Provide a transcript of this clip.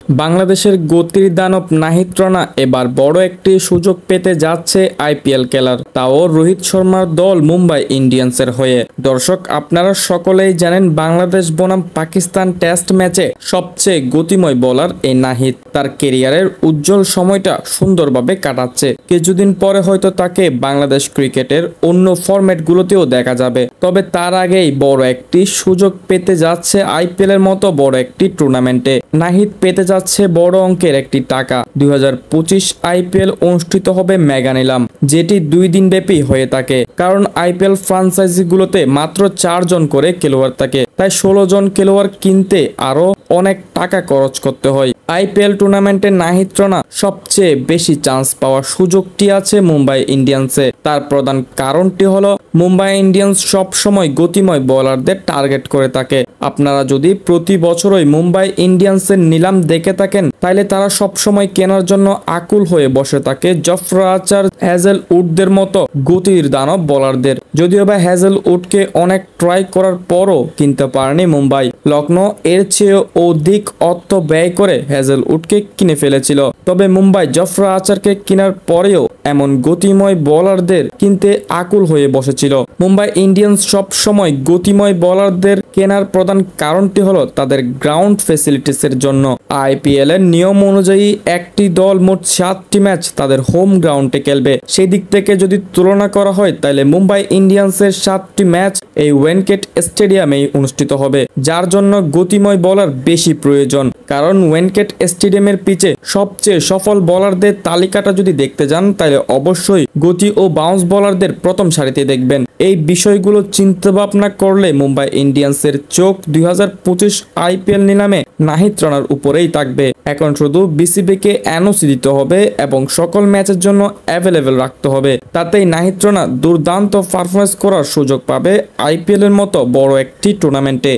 বাংলাদেশের গতির দানব নাহিদ রানা এবার বড় একটি সুযোগ পেতে যাচ্ছে আইপিএল খেলার, তাও রোহিত শর্মার দল মুম্বাই ইন্ডিয়ান্সের হয়ে। দর্শক, আপনারা সকলেই জানেন বাংলাদেশ বনাম পাকিস্তান টেস্ট ম্যাচে সবচেয়ে গতিময় বোলার এই নাহিদ তার কেরিয়ারের উজ্জ্বল সময়টা সুন্দরভাবে কাটাচ্ছে। কিছুদিন পরে হয়তো তাকে বাংলাদেশ ক্রিকেটের অন্য ফরম্যাটগুলোতেও দেখা যাবে। তবে তার আগেই বড় একটি সুযোগ পেতে যাচ্ছে আইপিএল এর মতো বড় একটি টুর্নামেন্টে। নাহিদ পেতে যাচ্ছে বড় অঙ্কের একটি টাকা। 2025 আইপিএল অনুষ্ঠিত হবে মেগা নিলাম, যেটি 2 দিন ব্যাপী হয়ে থাকে। কারণ আইপিএল ফ্রাঞ্চাইজিগুলোতে মাত্র 4 জন করে খেলোয়াড় থাকে, তাই 16 জন খেলোয়াড় কিনতে আরো অনেক টাকা খরচ করতে হয়। আইপিএল টুর্নামেন্টে নাহিদ রানা সবচেয়ে বেশি চান্স পাওয়ার সুযোগটি আছে মুম্বাই ইন্ডিয়ান্সে। তার প্রধান কারণটি হলো মুম্বাই ইন্ডিয়ান্স সব সময় গতিময় বোলারদের টার্গেট করে থাকে। আপনারা যদি প্রতি বছরই মুম্বাই ইন্ডিয়ান্সের নিলাম দেখে থাকেন, তাহলে তারা সব সময় কেনার জন্য আকুল হয়ে বসে থাকে জফরা আর্চার, হ্যাজেলউডদের মতো গতির দানব বোলারদের। যদিও বা হ্যাজেলউডকে অনেক ট্রাই করার পরও কিনতে পারেনি মুম্বাই। লখনৌ এর চেয়ে অধিক অর্থ ব্যয় করে হ্যাজেলউডকে কিনে ফেলেছিল। তবে মুম্বাই জফরা আর্চারকে কেনার পরেও এমন গতিময় বোলারদের কিনতে আকুল হয়ে বসেছিল। মুম্বাই ইন্ডিয়ান্স সব সময় গতিময় বোলারদের কেনার প্রধান কারণটি হলো তাদের গ্রাউন্ড ফ্যাসিলিটিসের জন্য। আইপিএল এর নিয়ম অনুযায়ী একটি দল মোট 7টি ম্যাচ তাদের হোম গ্রাউন্ডে খেলবে। সেই দিক থেকে যদি তুলনা করা হয়, তাহলে মুম্বাই ইন্ডিয়ান্সের 7টি ম্যাচ এই ওয়েনকেট স্টেডিয়ামেই অনুষ্ঠিত হবে, যার জন্য গতিময় বোলার বেশি প্রয়োজন। কারণ ওয়েনকেট স্টেডিয়ামের পিচে সবচেয়ে সফল বোলারদের তালিকাটা যদি দেখতে যান, তাহলে অবশ্যই গতি ও বাউন্স বোলারদের প্রথম সারিতে দেখবেন। এই বিষয়গুলো চিন্তা ভাবনা করলে মুম্বাই ইন্ডিয়ান্সের চোখ 2025 আইপিএল নিলামে নাহিদ রানার উপরেই থাকবে। এখন শুধু বিসিবিকে এনওসি দিতে হবে এবং সকল ম্যাচের জন্য অ্যাভেলেবেল রাখতে হবে। তাতেই নাহিদ রানা দুর্দান্ত পারফরমেন্স করার সুযোগ পাবে আইপিএল এর মতো বড় একটি টুর্নামেন্টে।